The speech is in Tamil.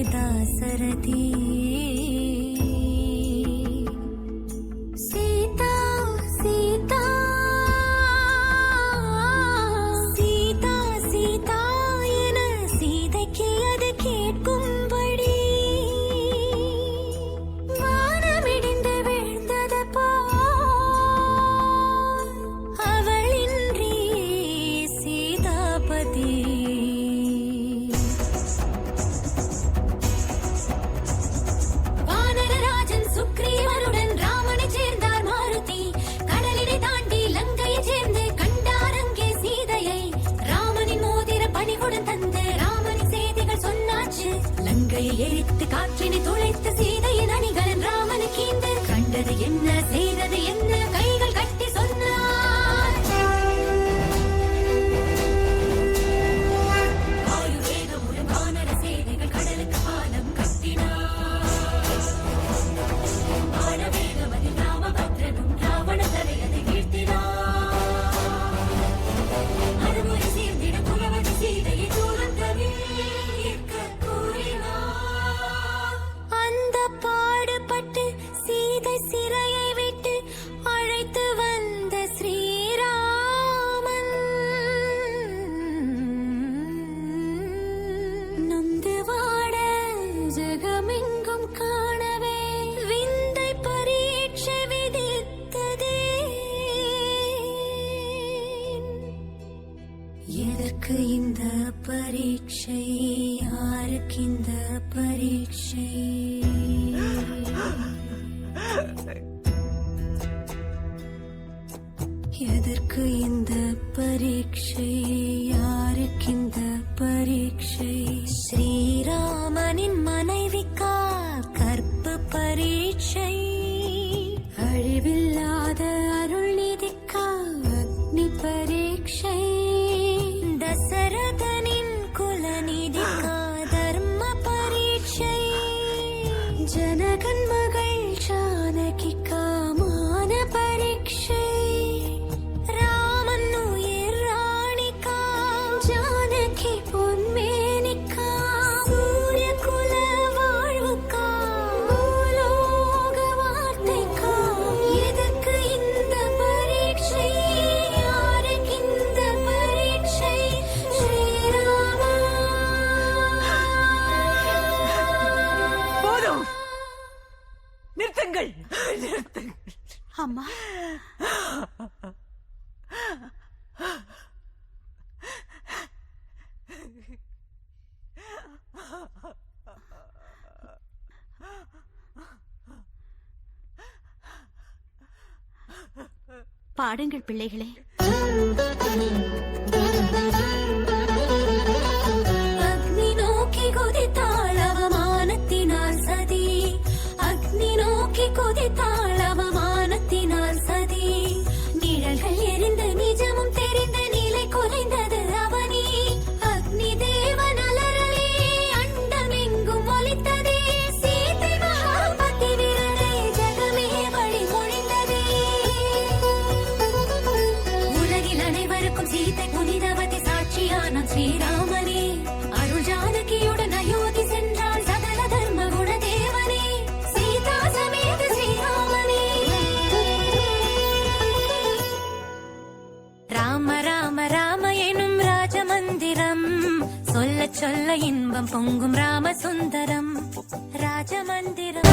दासरथी सीता सीता सीता सीता என சீதைக்கு அது கேட்கும்படி வானமிடிந்து விழுந்தது போல் அவளின்றி சீதாபதி எரித்து காற்றினை துளைத்து சீதையின் அணிகளின் ராமனுக்கு இந்த கண்டது என்ன செய்தது என்ன கைகள் கட்டி சொன்னார் ஆயுர்வேதமுடன் வானர சேனைகள் கடலுக்கு பாலம் கட்டினார் வானவேகமதில் ராமபத்ரனும் ராவண தலையதை வீழ்த்தினார் அதுமுறை சேர்ந்திட குலவதி சீதையை தூரம் தவிர பாடுபட்டு சீதை சிறையை விட்டு அழைத்து வந்த ஸ்ரீராமன் நொந்து வாட ஜெகமெங்கும் காணவே விந்தை பரீட்சை விதித்ததே எதற்கு இந்த பரீட்சை யாருக்கு இந்த பரீட்சை எதற்கு இந்த பரீட்சை யாருக்கு இந்த பரீட்சை ஸ்ரீராமனின் மனைவிக்கா கற்பு பரீட்சை அழிவில்லாத அருள் நிதிக்கா அக்னி பரீட்சை தசரதனின் குலநிதிக்கா தர்ம பரீட்சை ஜனகன் மகள் ஜானகிக்கா மான பரீட்சை ராமன் உயிர் ராணிக்கா ஜானகி பொன்மேனிக்கா சூரிய குல வாழ்வுக்கா பூலோக வார்த்தைக்கா எதற்கு இந்த பரீட்சை யாருக்கு இந்த பரீட்சை ஸ்ரீராமா போதும் நிறுத்துங்கள் அம்மா பாடுங்கள் பிள்ளைகளே. அக்னி நோக்கி குதித்தாள் அவமானத்தினால் சதி அக்னி நோக்கி குதித்தாள் அவமானத்தினால் சதி நிழல்கள் எரிந்து நிஜமும் தெரிந்த நிலை குறைந்தது அவனி அக்னி தேவன் அலறலே அண்டமெங்கும் ஒலித்ததே சீதை மகாபதி விரதை ஜகமே வழி மொழிந்ததே உலகில் அனைவருக்கும் சீதை புனிதவதி சாட்சியான ஸ்ரீராமனே அருள் ஜானகியுடன் அயோத்தி சென்றாள் சகல தர்ம குண தேவனே சீதா சமேத ஸ்ரீராமனே ராம ராம ராம எனும் ராஜமந்திரம் சொல்ல சொல்ல இன்பம் பொங்கும் ராம சுந்தரம் ராஜமந்திரம்